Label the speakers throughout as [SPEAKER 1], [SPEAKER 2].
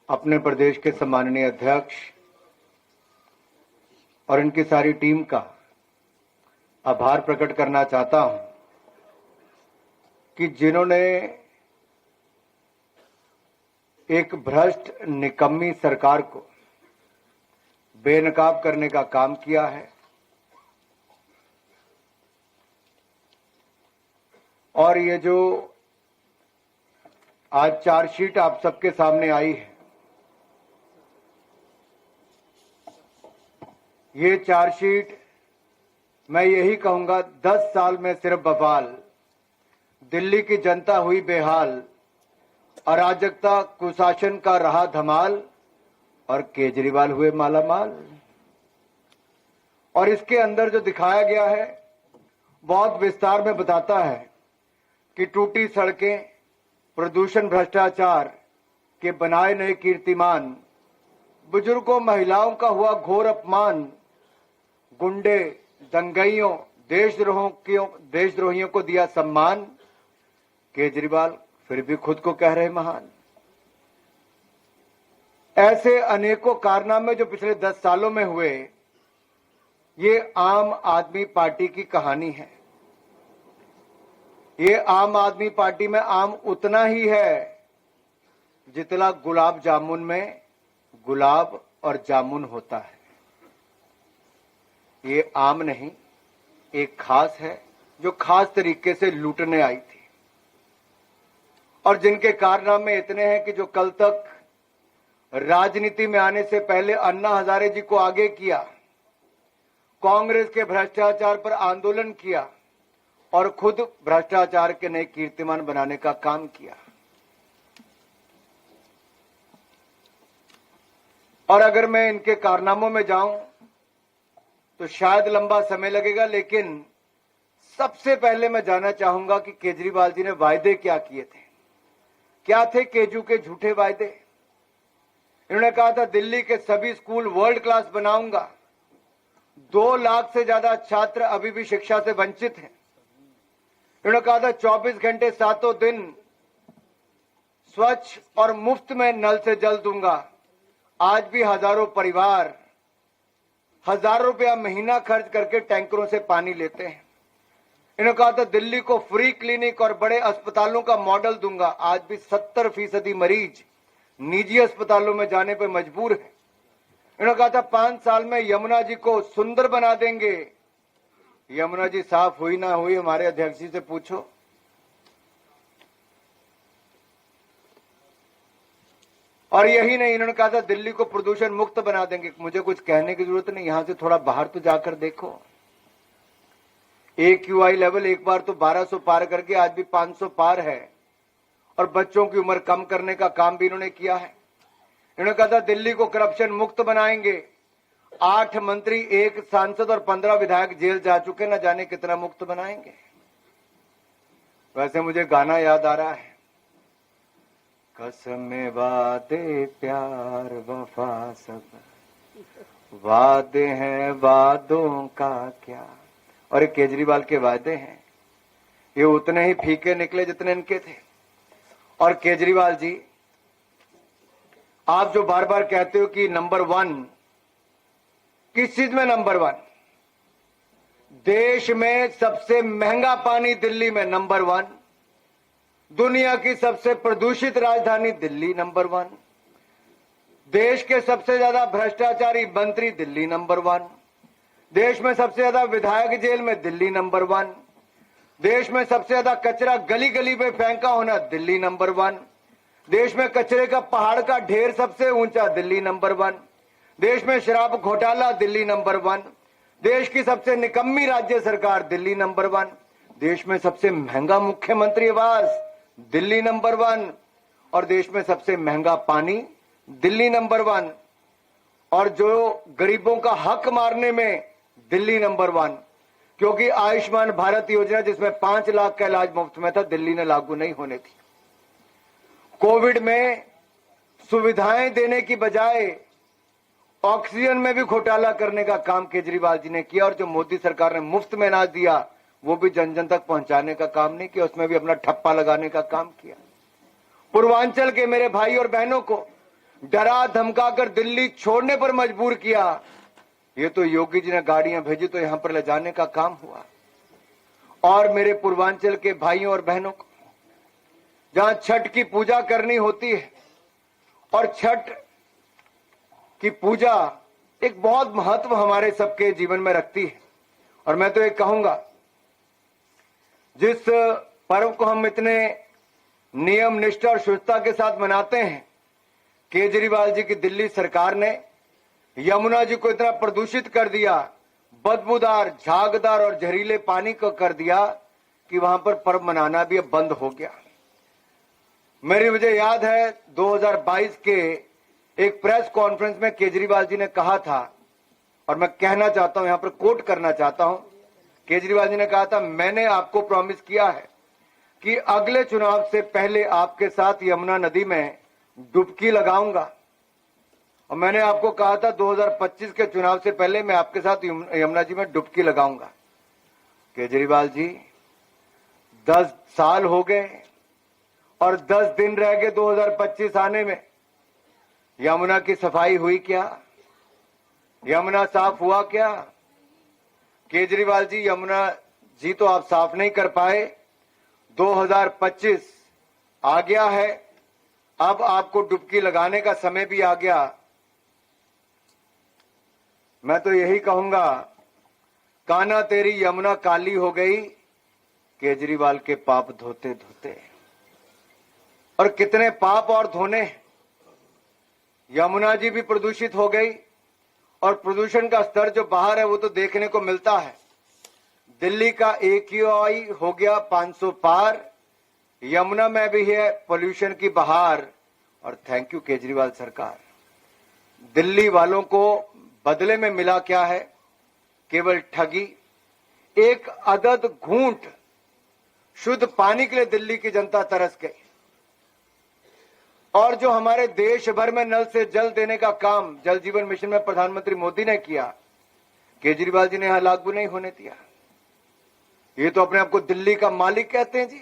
[SPEAKER 1] अपने प्रदेश के सम्माननीय अध्यक्ष और इनकी सारी टीम का आभार प्रकट करना चाहता हूं कि जिन्होंने एक भ्रष्ट निकम्मी सरकार को बेनकाब करने का काम किया है और ये जो आज चार्जशीट आप सबके सामने आई है, ये चार्जशीट मैं यही कहूंगा 10 साल में सिर्फ बवाल, दिल्ली की जनता हुई बेहाल, अराजकता कुशासन का रहा धमाल और केजरीवाल हुए मालामाल। और इसके अंदर जो दिखाया गया है बहुत विस्तार में बताता है कि टूटी सड़कें, प्रदूषण, भ्रष्टाचार के बनाए नए कीर्तिमान, बुजुर्गों महिलाओं का हुआ घोर अपमान, गुंडे दंगइयों देशद्रोहियों को दिया सम्मान, केजरीवाल फिर भी खुद को कह रहे महान। ऐसे अनेकों कारनामे जो पिछले 10 सालों में हुए, ये आम आदमी पार्टी की कहानी है। ये आम आदमी पार्टी में आम उतना ही है जितना गुलाब जामुन में गुलाब और जामुन होता है। ये आम नहीं, एक खास है जो खास तरीके से लूटने आई थी और जिनके कारनामे इतने हैं कि जो कल तक राजनीति में आने से पहले अन्ना हजारे जी को आगे किया, कांग्रेस के भ्रष्टाचार पर आंदोलन किया और खुद भ्रष्टाचार के नए कीर्तिमान बनाने का काम किया। और अगर मैं इनके कारनामों में जाऊं तो शायद लंबा समय लगेगा, लेकिन सबसे पहले मैं जानना चाहूंगा कि केजरीवाल जी ने वायदे क्या किए थे। क्या थे केजू के झूठे वायदे? इन्होंने कहा था दिल्ली के सभी स्कूल वर्ल्ड क्लास बनाऊंगा। 2 लाख से ज्यादा छात्र अभी भी शिक्षा से वंचित हैं। इन्होंने कहा था 24 घंटे 7 दिन स्वच्छ और मुफ्त में नल से जल दूंगा। आज भी हजारों परिवार हजारों रुपया महीना खर्च करके टैंकरों से पानी लेते हैं। इन्होंने कहा था दिल्ली को फ्री क्लिनिक और बड़े अस्पतालों का मॉडल दूंगा। आज भी 70% मरीज निजी अस्पतालों में जाने पर मजबूर है। इन्होंने कहा था 5 साल में यमुना जी को सुंदर बना देंगे। यमुना जी साफ हुई ना हुई, हमारे अध्यक्ष जी से पूछो। और यही नहीं, इन्होंने कहा था दिल्ली को प्रदूषण मुक्त बना देंगे। मुझे कुछ कहने की जरूरत नहीं, यहां से थोड़ा बाहर तो जाकर देखो। AQI लेवल एक बार तो 1200 पार करके आज भी 500 पार है और बच्चों की उम्र कम करने का काम भी इन्होंने किया है। इन्होंने कहा था दिल्ली को करप्शन मुक्त बनाएंगे। 8 मंत्री, 1 सांसद और 15 विधायक जेल जा चुके, न जाने कितना मुक्त बनाएंगे। वैसे मुझे गाना याद आ रहा है, कसमें वादे प्यार वफा सब वादे हैं, वादों का क्या। और ये केजरीवाल के वादे हैं, ये उतने ही फीके निकले जितने इनके थे। और केजरीवाल जी, आप जो बार बार कहते हो कि नंबर 1, किस चीज में नंबर 1? देश में सबसे महंगा पानी दिल्ली में नंबर 1, दुनिया की सबसे प्रदूषित राजधानी दिल्ली नंबर 1, देश के सबसे ज्यादा भ्रष्टाचारी मंत्री दिल्ली नंबर 1, देश में सबसे ज्यादा विधायक जेल में दिल्ली नंबर 1, देश में सबसे ज्यादा कचरा गली गली में फेंका होना दिल्ली नंबर 1, देश में कचरे का पहाड़ का ढेर सबसे ऊंचा दिल्ली नंबर 1, देश में शराब घोटाला दिल्ली नंबर 1, देश की सबसे निकम्मी राज्य सरकार दिल्ली नंबर 1, देश में सबसे महंगा मुख्यमंत्री आवास दिल्ली नंबर 1 और देश में सबसे महंगा पानी दिल्ली नंबर 1 और जो गरीबों का हक मारने में दिल्ली नंबर 1। क्योंकि आयुष्मान भारत योजना जिसमें 5 लाख का इलाज मुफ्त में था, दिल्ली ने लागू नहीं होने थी। कोविड में सुविधाएं देने की बजाय ऑक्सीजन में भी घोटाला करने का काम केजरीवाल जी ने किया और जो मोदी सरकार ने मुफ्त में अनाज दिया वो भी जन जन तक पहुंचाने का काम नहीं किया, उसमें भी अपना ठप्पा लगाने का काम किया। पूर्वांचल के मेरे भाई और बहनों को डरा धमकाकर दिल्ली छोड़ने पर मजबूर किया। ये तो योगी जी ने गाड़ियां भेजी तो यहां पर ले जाने का काम हुआ। और मेरे पूर्वांचल के भाइयों और बहनों को, जहां छठ की पूजा करनी होती है, और छठ की पूजा एक बहुत महत्व हमारे सबके जीवन में रखती है। और मैं तो ये कहूंगा, जिस पर्व को हम इतने नियम निष्ठा और शुद्धता के साथ मनाते हैं, केजरीवाल जी की दिल्ली सरकार ने यमुना जी को इतना प्रदूषित कर दिया, बदबूदार, झागदार और जहरीले पानी को कर दिया कि वहां पर पर्व मनाना भी अब बंद हो गया। मुझे याद है 2022 के एक प्रेस कॉन्फ्रेंस में केजरीवाल जी ने कहा था, और मैं कहना चाहता हूं, यहां पर कोट करना चाहता हूं, केजरीवाल जी ने कहा था, मैंने आपको प्रॉमिस किया है कि अगले चुनाव से पहले आपके साथ यमुना नदी में डुबकी लगाऊंगा। और मैंने आपको कहा था 2025 के चुनाव से पहले मैं आपके साथ यमुना जी में डुबकी लगाऊंगा। केजरीवाल जी, 10 साल हो गए और 10 दिन रह गए 2025 आने में। यमुना की सफाई हुई क्या? यमुना साफ हुआ क्या? केजरीवाल जी, यमुना जी तो आप साफ नहीं कर पाए। 2025 आ गया है, अब आपको डुबकी लगाने का समय भी आ गया। मैं तो यही कहूंगा, कान्हा तेरी यमुना काली हो गई, केजरीवाल के पाप धोते धोते। और कितने पाप और धोने। यमुना जी भी प्रदूषित हो गई, और प्रदूषण का स्तर जो बाहर है वो तो देखने को मिलता है। दिल्ली का AQI हो गया 500 पार, यमुना में भी है पोल्यूशन की बहार। और थैंक यू केजरीवाल सरकार। दिल्ली वालों को बदले में मिला क्या है? केवल ठगी। एक अदद घूंट शुद्ध पानी के लिए दिल्ली की जनता तरस गई। और जो हमारे देश भर में नल से जल देने का काम जल जीवन मिशन में प्रधानमंत्री मोदी ने किया, केजरीवाल जी ने यहां लागू नहीं होने दिया। ये तो अपने आप को दिल्ली का मालिक कहते हैं जी।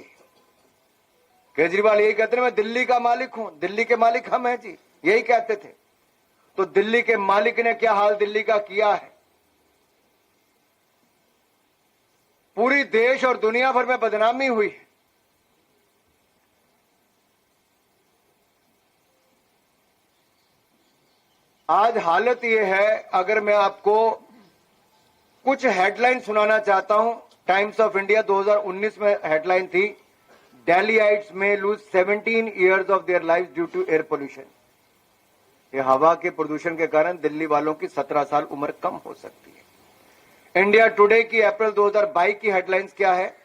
[SPEAKER 1] केजरीवाल यही कहते हैं, मैं दिल्ली का मालिक हूं, दिल्ली के मालिक हम हैं जी, यही कहते थे। तो दिल्ली के मालिक ने क्या हाल दिल्ली का किया है? पूरी देश और दुनिया भर में बदनामी हुई है। आज हालत यह है, अगर मैं आपको कुछ हेडलाइन सुनाना चाहता हूं। टाइम्स ऑफ इंडिया 2019 में हेडलाइन थी, दिल्लीइट्स में lose 17 years of their life due to air pollution. ये हवा के प्रदूषण के कारण दिल्ली वालों की 17 साल उम्र कम हो सकती है। इंडिया टुडे की अप्रैल 2022 की हेडलाइंस क्या है?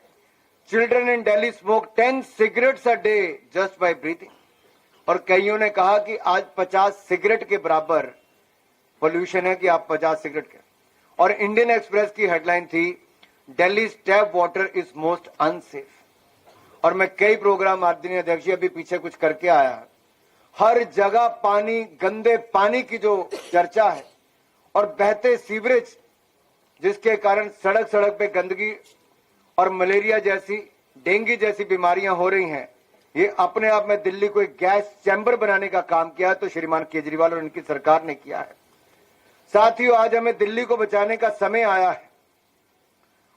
[SPEAKER 1] Children in Delhi smoke 10 cigarettes a day just by breathing. और कईयों ने कहा कि आज 50 सिगरेट के बराबर पोल्यूशन है कि आप 50 सिगरेट के। और इंडियन एक्सप्रेस की हेडलाइन थी, Delhi tap water is most unsafe. और मैं कई प्रोग्राम आदरणीय अध्यक्ष जी अभी पीछे कुछ करके आया, हर जगह पानी, गंदे पानी की जो चर्चा है, और बहते सीवरेज, जिसके कारण सड़क सड़क पे गंदगी और मलेरिया जैसी, डेंगू जैसी बीमारियां हो रही हैं। ये अपने आप में दिल्ली को एक गैस चैम्बर बनाने का काम किया है, तो श्रीमान केजरीवाल और इनकी सरकार ने किया है। साथियों, आज हमें दिल्ली को बचाने का समय आया है,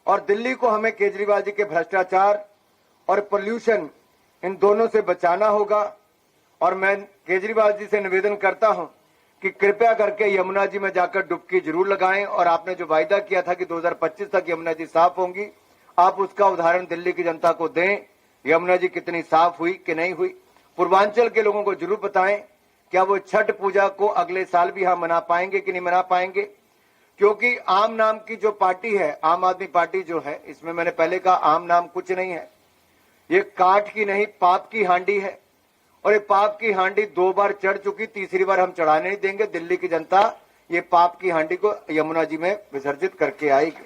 [SPEAKER 1] और दिल्ली को हमें केजरीवाल जी के भ्रष्टाचार और पोल्यूशन, इन दोनों से बचाना होगा। और मैं केजरीवाल जी से निवेदन करता हूं कि कृपया करके यमुना जी में जाकर डुबकी जरूर लगाएं। और आपने जो वायदा किया था कि 2025 तक यमुना जी साफ होंगी, आप उसका उदाहरण दिल्ली की जनता को दें। यमुना जी कितनी साफ हुई कि नहीं हुई, पूर्वांचल के लोगों को जरूर बताएं। क्या वो छठ पूजा को अगले साल भी हम मना पाएंगे कि नहीं मना पाएंगे? क्योंकि आम नाम की जो पार्टी है, आम आदमी पार्टी जो है, इसमें मैंने पहले कहा आम नाम कुछ नहीं है, ये काठ की नहीं पाप की हांडी है। और ये पाप की हांडी 2 बार चढ़ चुकी, तीसरी बार हम चढ़ाने नहीं देंगे। दिल्ली की जनता ये पाप की हांडी को यमुना जी में विसर्जित करके आएगी।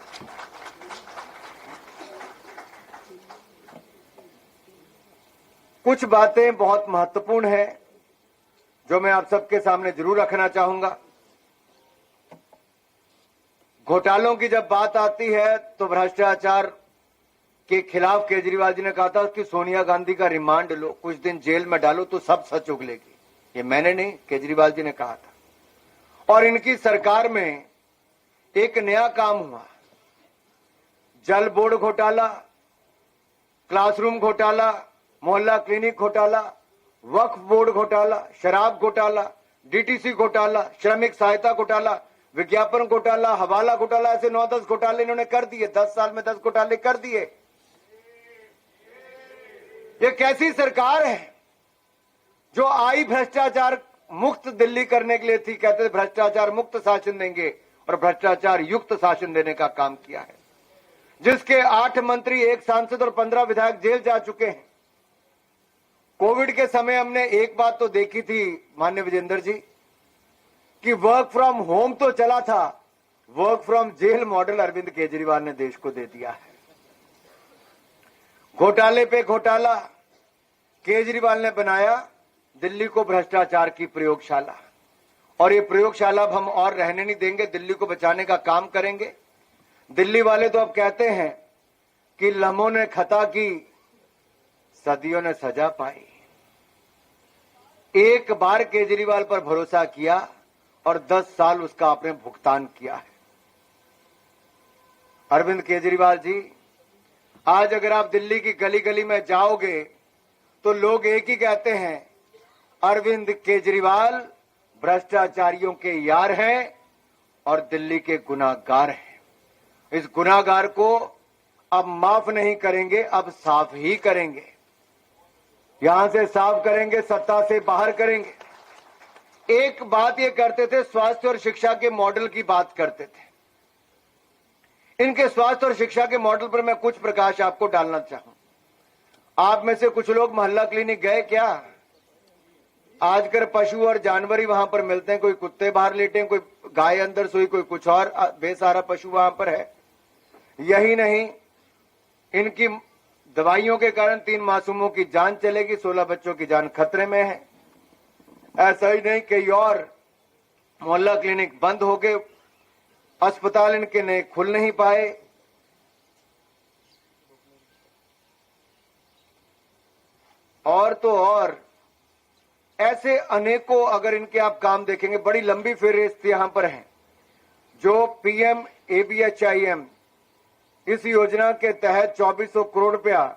[SPEAKER 1] कुछ बातें बहुत महत्वपूर्ण हैं जो मैं आप सबके सामने जरूर रखना चाहूंगा। घोटालों की जब बात आती है तो भ्रष्टाचार के खिलाफ केजरीवाल जी ने कहा था कि सोनिया गांधी का रिमांड लो, कुछ दिन जेल में डालो तो सब सच उगलेगी। ये मैंने नहीं, केजरीवाल जी ने कहा था। और इनकी सरकार में एक नया काम हुआ, जल बोर्ड घोटाला, क्लासरूम घोटाला, मोहल्ला क्लिनिक घोटाला, वक्फ बोर्ड घोटाला, शराब घोटाला, डीटीसी घोटाला, श्रमिक सहायता घोटाला, विज्ञापन घोटाला, हवाला घोटाला, ऐसे 9-10 घोटाले इन्होंने कर दिए। 10 साल में 10 घोटाले कर दिए। ये कैसी सरकार है जो आई भ्रष्टाचार मुक्त दिल्ली करने के लिए थी? कहते थे भ्रष्टाचार मुक्त शासन देंगे और भ्रष्टाचार युक्त शासन देने का काम किया है। जिसके 8 मंत्री, 1 सांसद और 15 विधायक जेल जा चुके हैं। कोविड के समय हमने एक बात तो देखी थी माननीय विजेंद्र जी, कि वर्क फ्रॉम होम तो चला था, work from jail model Arvind Kejriwal ने देश को दे दिया है। घोटाले पे घोटाला, केजरीवाल ने बनाया दिल्ली को भ्रष्टाचार की प्रयोगशाला। और ये प्रयोगशाला अब हम और रहने नहीं देंगे, दिल्ली को बचाने का काम करेंगे। दिल्ली वाले तो अब कहते हैं कि लम्हों ने खता की, सदियों ने सजा पाई। एक बार केजरीवाल पर भरोसा किया और 10 साल उसका आपने भुगतान किया है। अरविंद केजरीवाल जी, आज अगर आप दिल्ली की गली गली में जाओगे तो लोग एक ही कहते हैं, अरविंद केजरीवाल भ्रष्टाचारियों के यार हैं और दिल्ली के गुनाहगार हैं। इस गुनाहगार को अब माफ नहीं करेंगे, अब साफ ही करेंगे। यहां से साफ करेंगे, सत्ता से बाहर करेंगे। एक बात ये करते थे, स्वास्थ्य और शिक्षा के मॉडल की बात करते थे। इनके स्वास्थ्य और शिक्षा के मॉडल पर मैं कुछ प्रकाश आपको डालना चाहूं। आप में से कुछ लोग मोहल्ला क्लिनिक गए क्या? आजकल पशु और जानवर ही वहां पर मिलते हैं। कोई कुत्ते बाहर लेटे हैं, कोई गाय अंदर सोई, कोई कुछ और बेसहारा पशु वहां पर है। यही नहीं, इनकी दवाइयों के कारण 3 मासूमों की जान चलेगी, 16 बच्चों की जान खतरे में है। ऐसा ही नहीं, कई और मोहल्ला क्लिनिक बंद हो गए, अस्पताल इनके नए खुल नहीं पाए। और तो और ऐसे अनेकों अगर इनके आप काम देखेंगे, बड़ी लंबी फेहरिस्त यहां पर है। जो पीएम एबीएचआईएम, इस योजना के तहत 2400 करोड़ रुपया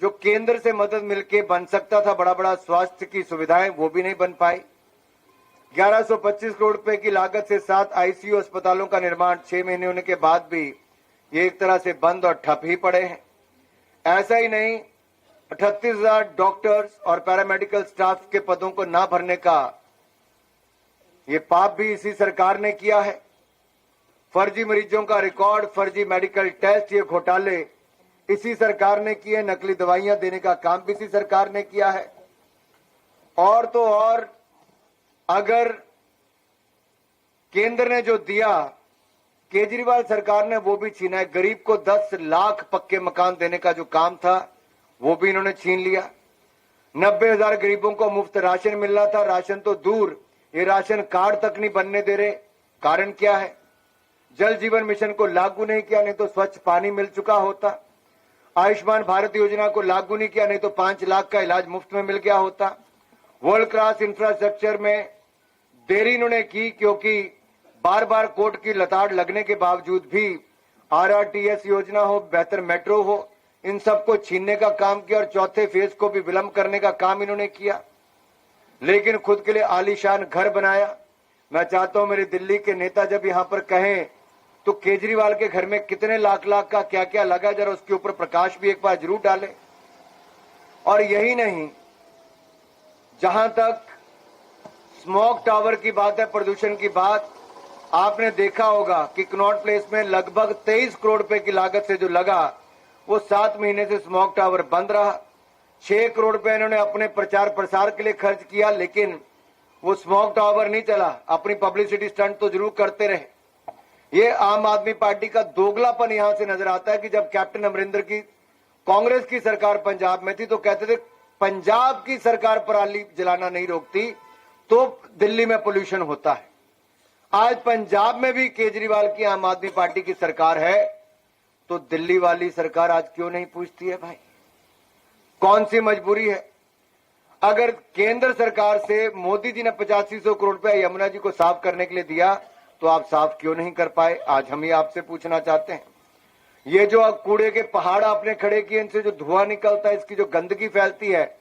[SPEAKER 1] जो केंद्र से मदद मिलके बन सकता था, बड़ा बड़ा स्वास्थ्य की सुविधाएं, वो भी नहीं बन पाई। 1125 करोड़ रुपए की लागत से 7 आईसीयू अस्पतालों का निर्माण 6 महीने होने के बाद भी ये एक तरह से बंद और ठप ही पड़े हैं। ऐसा ही नहीं, 38,000 डॉक्टर्स और पैरामेडिकल स्टाफ के पदों को ना भरने का ये पाप भी इसी सरकार ने किया है। फर्जी मरीजों का रिकॉर्ड, फर्जी मेडिकल टेस्ट, ये घोटाले इसी सरकार ने किए। नकली दवाइयां देने का काम भी इसी सरकार ने किया है। और तो और अगर केंद्र ने जो दिया, केजरीवाल सरकार ने वो भी छीना है। गरीब को 10 लाख पक्के मकान देने का जो काम था वो भी इन्होंने छीन लिया। 90,000 गरीबों को मुफ्त राशन मिल रहा था, राशन तो दूर, ये राशन कार्ड तक नहीं बनने दे रहे। कारण क्या है? जल जीवन मिशन को लागू नहीं किया, नहीं तो स्वच्छ पानी मिल चुका होता। आयुष्मान भारत योजना को लागू नहीं किया, नहीं तो 5 लाख का इलाज मुफ्त में मिल गया होता। वर्ल्ड क्लास इंफ्रास्ट्रक्चर में देरी इन्होंने की, क्योंकि बार बार कोर्ट की लताड़ लगने के बावजूद भी आरआरटीएस योजना हो, बेहतर मेट्रो हो, इन सबको छीनने का काम किया और चौथे फेज को भी विलंब करने का काम इन्होंने किया। लेकिन खुद के लिए आलीशान घर बनाया। मैं चाहता हूं मेरे दिल्ली के नेता जब यहां पर कहें तो केजरीवाल के घर में कितने लाख लाख का क्या क्या लगा, जरा उसके ऊपर प्रकाश भी एक बार जरूर डालें। और यही नहीं, जहां तक स्मोक टावर की बात है, प्रदूषण की बात, आपने देखा होगा कि कनॉट प्लेस में लगभग 23 करोड़ रुपए की लागत से जो लगा, वो 7 महीने से स्मोक टावर बंद रहा। 6 करोड़ रुपए इन्होंने अपने प्रचार प्रसार के लिए खर्च किया, लेकिन वो स्मोक टावर नहीं चला। अपनी पब्लिसिटी स्टंट तो जरूर करते रहे। ये आम आदमी पार्टी का दोगलापन यहां से नजर आता है कि जब कैप्टन अमरिंदर की कांग्रेस की सरकार पंजाब में थी तो कहते थे पंजाब की सरकार पराली जलाना नहीं रोकती तो दिल्ली में पोल्यूशन होता है। आज पंजाब में भी केजरीवाल की आम आदमी पार्टी की सरकार है, तो दिल्ली वाली सरकार आज क्यों नहीं पूछती है भाई? कौन सी मजबूरी है? अगर केंद्र सरकार से मोदी जी ने 8500 करोड़ रुपया यमुना जी को साफ करने के लिए दिया तो आप साफ क्यों नहीं कर पाए? आज हम ये आपसे पूछना चाहते हैं। ये जो कूड़े के पहाड़ आपने खड़े किए, इनसे जो धुआं निकलता है, इसकी जो गंदगी फैलती है,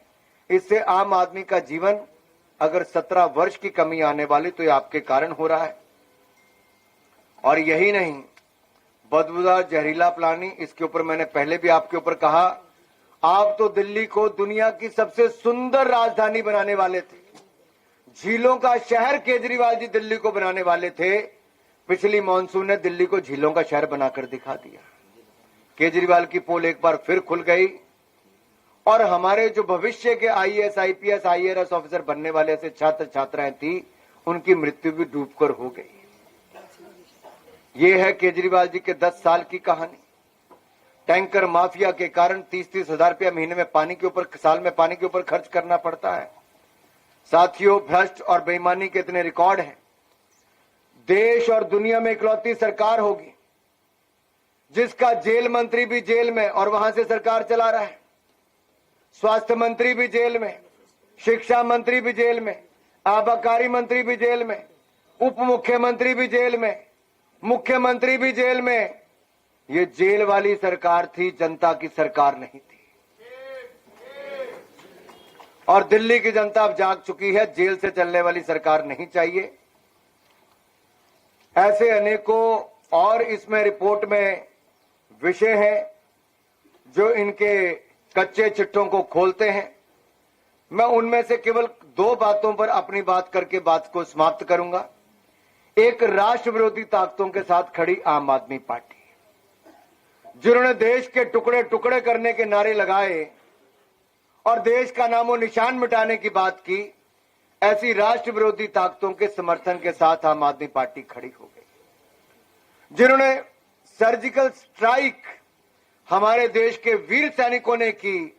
[SPEAKER 1] इससे आम आदमी का जीवन अगर 17 वर्ष की कमी आने वाली तो ये आपके कारण हो रहा है। और यही नहीं, बदबूदार जहरीला पानी, इसके ऊपर मैंने पहले भी आपके ऊपर कहा, आप तो दिल्ली को दुनिया की सबसे सुंदर राजधानी बनाने वाले थे, झीलों का शहर केजरीवाल जी दिल्ली को बनाने वाले थे। पिछली मॉनसून ने दिल्ली को झीलों का शहर बनाकर दिखा दिया। केजरीवाल की पोल एक बार फिर खुल गई और हमारे जो भविष्य के आईएएस, आईपीएस, आईआरएस ऑफिसर बनने वाले ऐसे छात्र छात्राएं थी, उनकी मृत्यु भी डूबकर हो गई। ये है केजरीवाल जी के 10 साल की कहानी। टैंकर माफिया के कारण 30-30 हजार रुपया महीने में पानी के ऊपर, साल में पानी के ऊपर खर्च करना पड़ता है। साथियों, भ्रष्ट और बेईमानी के इतने रिकॉर्ड हैं। देश और दुनिया में इकलौती सरकार होगी जिसका जेल मंत्री भी जेल में और वहां से सरकार चला रहा है, स्वास्थ्य मंत्री भी जेल में, शिक्षा मंत्री भी जेल में, आबकारी मंत्री भी जेल में, उप मुख्यमंत्री भी जेल में, मुख्यमंत्री भी जेल में। ये जेल वाली सरकार थी, जनता की सरकार नहीं थी। और दिल्ली की जनता अब जाग चुकी है, जेल से चलने वाली सरकार नहीं चाहिए। ऐसे अनेकों और इसमें रिपोर्ट में विषय हैं जो इनके कच्चे चिट्ठों को खोलते हैं। मैं उनमें से केवल 2 बातों पर अपनी बात करके बात को समाप्त करूंगा। एक, राष्ट्र विरोधी ताकतों के साथ खड़ी आम आदमी पार्टी, जिन्होंने देश के टुकड़े टुकड़े करने के नारे लगाए और देश का नामो निशान मिटाने की बात की, ऐसी राष्ट्र विरोधी ताकतों के समर्थन के साथ आम आदमी पार्टी खड़ी हो गई। जिन्होंने सर्जिकल स्ट्राइक हमारे देश के वीर सैनिकों ने की,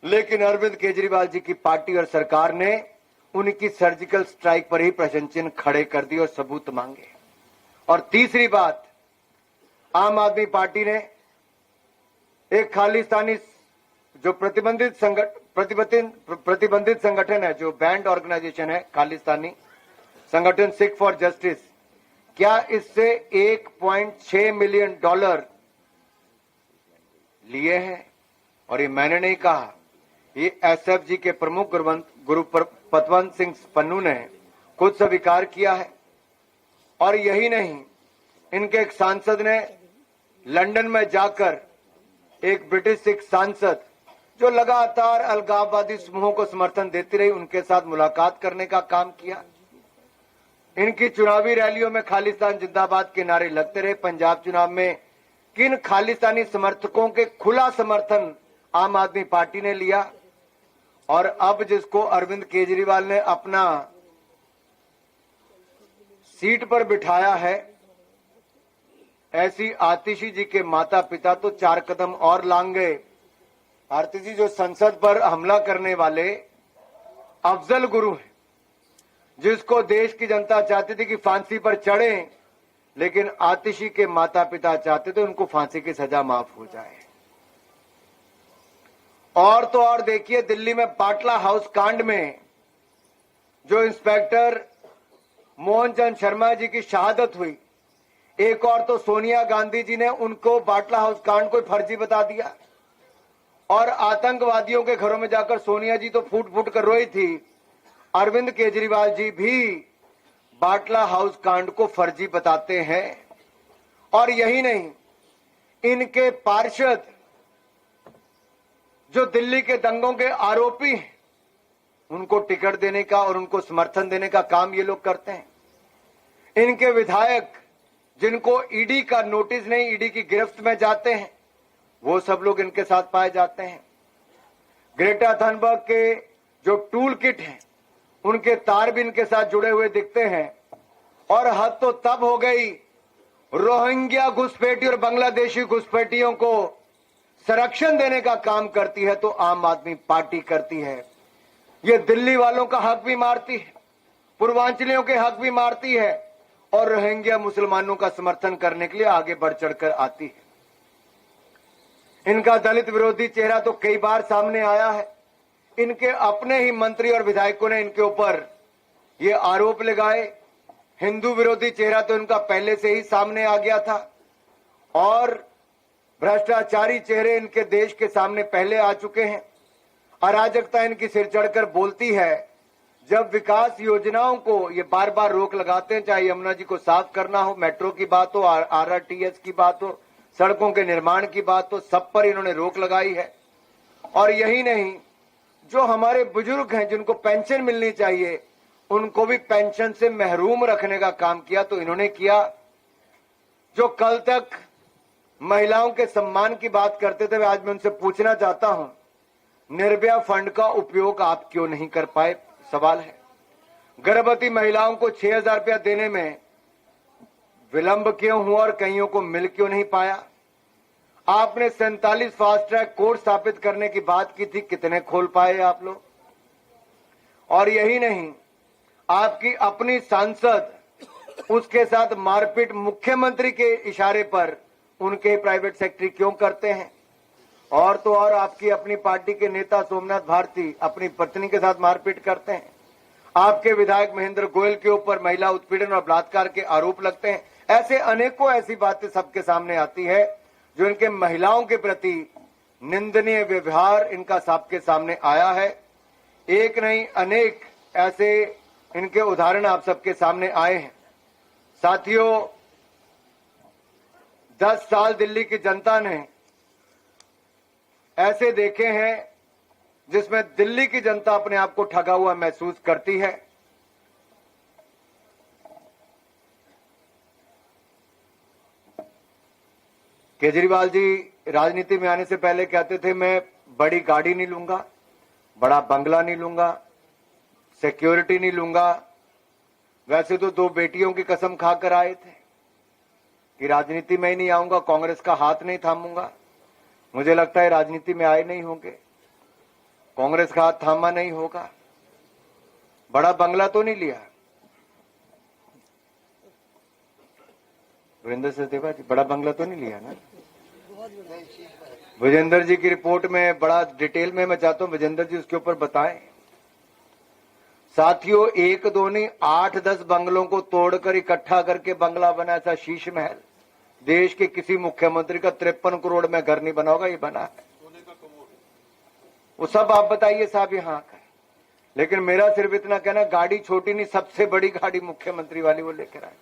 [SPEAKER 1] लेकिन अरविंद केजरीवाल जी की पार्टी और सरकार ने उनकी सर्जिकल स्ट्राइक पर ही प्रश्न चिन्ह खड़े कर दिए और सबूत मांगे। और तीसरी बात, आम आदमी पार्टी ने एक खालिस्तानी जो प्रतिबंधित संगठन है, जो बैंड ऑर्गेनाइजेशन है, खालिस्तानी संगठन सिख फॉर जस्टिस, क्या इससे $1.6 मिलियन लिए हैं? और ये मैंने नहीं कहा, ये एसएफजी के प्रमुख गुरु पतवंत सिंह पन्नू ने खुद स्वीकार किया है। और यही नहीं, इनके एक सांसद ने लंदन में जाकर, एक ब्रिटिश सिख सांसद जो लगातार अलगाववादी समूहों को समर्थन देती रही, उनके साथ मुलाकात करने का काम किया। इनकी चुनावी रैलियों में खालिस्तान जिंदाबाद के नारे लगते रहे। पंजाब चुनाव में किन खालिस्तानी समर्थकों के खुला समर्थन आम आदमी पार्टी ने लिया। और अब जिसको अरविंद केजरीवाल ने अपना सीट पर बिठाया है, ऐसी आतिशी जी के माता पिता तो 4 कदम और लांग गए। आतिशी जो संसद पर हमला करने वाले अफजल गुरु हैं, जिसको देश की जनता चाहती थी कि फांसी पर चढ़े, लेकिन आतिशी के माता पिता चाहते थे उनको फांसी की सजा माफ हो जाए। और तो और देखिए, दिल्ली में बाटला हाउस कांड में जो इंस्पेक्टर मोहन चंद शर्मा जी की शहादत हुई, एक और तो सोनिया गांधी जी ने उनको बाटला हाउस कांड को फर्जी बता दिया और आतंकवादियों के घरों में जाकर सोनिया जी तो फूट फूट कर रोई थी। अरविंद केजरीवाल जी भी बाटला हाउस कांड को फर्जी बताते हैं। और यही नहीं, इनके पार्षद जो दिल्ली के दंगों के आरोपी हैं, उनको टिकट देने का और उनको समर्थन देने का काम ये लोग करते हैं। इनके विधायक जिनको ईडी का नोटिस नहीं, ईडी की गिरफ्त में जाते हैं, वो सब लोग इनके साथ पाए जाते हैं। ग्रेटा थनबर्ग के जो टूल किट हैं, उनके तार भी इनके साथ जुड़े हुए दिखते हैं। और हद तो तब हो गई, रोहिंग्या घुसपैठी और बांग्लादेशी घुसपैठियों को संरक्षण देने का काम करती है तो आम आदमी पार्टी करती है। ये दिल्ली वालों का हक भी मारती है, पूर्वांचलियों के हक भी मारती है और रोहिंग्या मुसलमानों का समर्थन करने के लिए आगे बढ़ चढ़कर आती है। इनका दलित विरोधी चेहरा तो कई बार सामने आया है। इनके अपने ही मंत्री और विधायकों ने इनके ऊपर ये आरोप लगाए। हिंदू विरोधी चेहरा तो इनका पहले से ही सामने आ गया था और भ्रष्टाचारी चेहरे इनके देश के सामने पहले आ चुके हैं। अराजकता इनकी सिर चढ़कर बोलती है। जब विकास योजनाओं को ये बार बार रोक लगाते हैं, चाहे यमुना जी को साफ करना हो, मेट्रो की बात हो, आरआरटीएस की बात हो, सड़कों के निर्माण की बात हो, सब पर इन्होंने रोक लगाई है। और यही नहीं, जो हमारे बुजुर्ग हैं जिनको पेंशन मिलनी चाहिए, उनको भी पेंशन से महरूम रखने का काम किया तो इन्होंने किया। जो कल तक महिलाओं के सम्मान की बात करते थे, आज मैं उनसे पूछना चाहता हूं, निर्भया फंड का उपयोग आप क्यों नहीं कर पाए? सवाल है। गर्भवती महिलाओं को 6,000 रुपया देने में विलंब क्यों हुआ और कईयों को मिल क्यों नहीं पाया? आपने 47 फास्ट ट्रैक कोर्ट स्थापित करने की बात की थी, कितने खोल पाए आप लोग? और यही नहीं, आपकी अपनी सांसद उसके साथ मारपीट मुख्यमंत्री के इशारे पर उनके प्राइवेट सेक्रेटरी क्यों करते हैं? और तो और आपकी अपनी पार्टी के नेता सोमनाथ भारती अपनी पत्नी के साथ मारपीट करते हैं। आपके विधायक महेंद्र गोयल के ऊपर महिला उत्पीड़न और बलात्कार के आरोप लगते हैं। ऐसे अनेकों ऐसी बातें सबके सामने आती है जो इनके महिलाओं के प्रति निंदनीय व्यवहार इनका सबके सामने आया है। एक नहीं, अनेक ऐसे इनके उदाहरण आप सबके सामने आए हैं। साथियों, 10 साल दिल्ली की जनता ने ऐसे देखे हैं जिसमें दिल्ली की जनता अपने आप को ठगा हुआ महसूस करती है। केजरीवाल जी राजनीति में आने से पहले कहते थे, मैं बड़ी गाड़ी नहीं लूंगा, बड़ा बंगला नहीं लूंगा, सिक्योरिटी नहीं लूंगा। वैसे तो 2 बेटियों की कसम खाकर आए थे कि राजनीति में ही नहीं आऊंगा, कांग्रेस का हाथ नहीं थामूंगा। मुझे लगता है राजनीति में आए नहीं होंगे, कांग्रेस का हाथ थामा नहीं होगा। बड़ा बंगला तो नहीं लिया। वीरेंद्र सचदेवा जी, बड़ा बंगला तो नहीं लिया ना? विजेंद्र जी की रिपोर्ट में बड़ा डिटेल में मैं चाहता हूं विजेंद्र जी उसके ऊपर बताएं। साथियों, 1-2 नहीं, 8-10 बंगलों को तोड़कर इकट्ठा करके बंगला बना था शीश महल। देश के किसी मुख्यमंत्री का 53 करोड़ में घर नहीं बना होगा, ये बना है। वो सब आप बताइए साहब यहाँ का। लेकिन मेरा सिर्फ इतना कहना, गाड़ी छोटी नहीं, सबसे बड़ी गाड़ी मुख्यमंत्री वाली वो लेकर आए।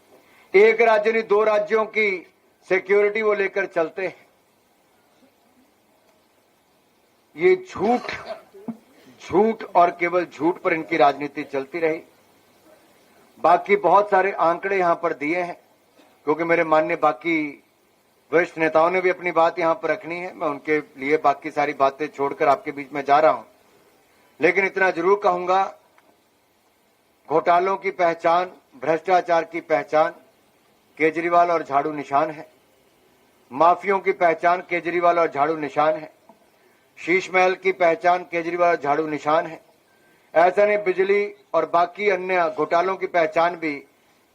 [SPEAKER 1] एक राज्य नहीं, 2 राज्यों की सिक्योरिटी वो लेकर चलते हैं। ये झूठ और केवल झूठ पर इनकी राजनीति चलती रही। बाकी बहुत सारे आंकड़े यहां पर दिए हैं, क्योंकि मेरे माननीय बाकी वरिष्ठ नेताओं ने भी अपनी बात यहां पर रखनी है। मैं उनके लिए बाकी सारी बातें छोड़कर आपके बीच में जा रहा हूं। लेकिन इतना जरूर कहूंगा, घोटालों की पहचान, भ्रष्टाचार की पहचान केजरीवाल और झाड़ू निशान है। माफियों की पहचान केजरीवाल और झाड़ू निशान है। शीश महल की पहचान केजरीवाल और झाड़ू निशान है। ऐसा नहीं, बिजली और बाकी अन्य घोटालों की पहचान भी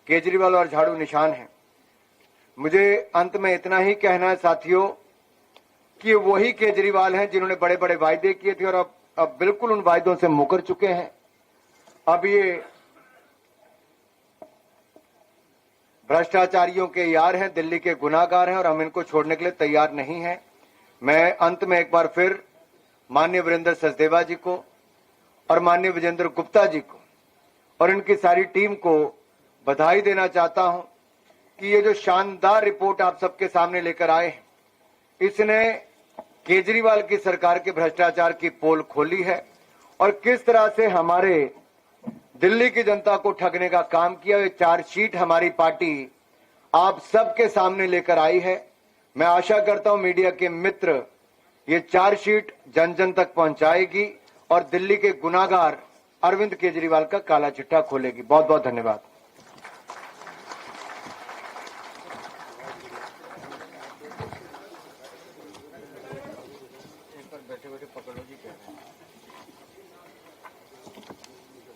[SPEAKER 1] केजरीवाल और झाड़ू निशान है। मुझे अंत में इतना ही कहना है साथियों कि वही केजरीवाल हैं जिन्होंने बड़े बड़े वायदे किए थे और अब बिल्कुल उन वायदों से मुकर चुके हैं। अब ये भ्रष्टाचारियों के यार हैं, दिल्ली के गुनाहगार हैं और हम इनको छोड़ने के लिए तैयार नहीं हैं। मैं अंत में एक बार फिर माननीय वीरेंद्र सचदेवा जी को और माननीय विजेंद्र गुप्ता जी को और इनकी सारी टीम को बधाई देना चाहता हूं कि ये जो शानदार रिपोर्ट आप सबके सामने लेकर आए हैं, इसने केजरीवाल की सरकार के भ्रष्टाचार की पोल खोली है और किस तरह से हमारे दिल्ली की जनता को ठगने का काम किया। ये चार्जशीट हमारी पार्टी आप सबके सामने लेकर आई है। मैं आशा करता हूं मीडिया के मित्र ये चार्जशीट जन जन तक पहुंचाएगी और दिल्ली के गुनाहगार अरविंद केजरीवाल का काला चिट्ठा खोलेगी। बहुत बहुत धन्यवाद।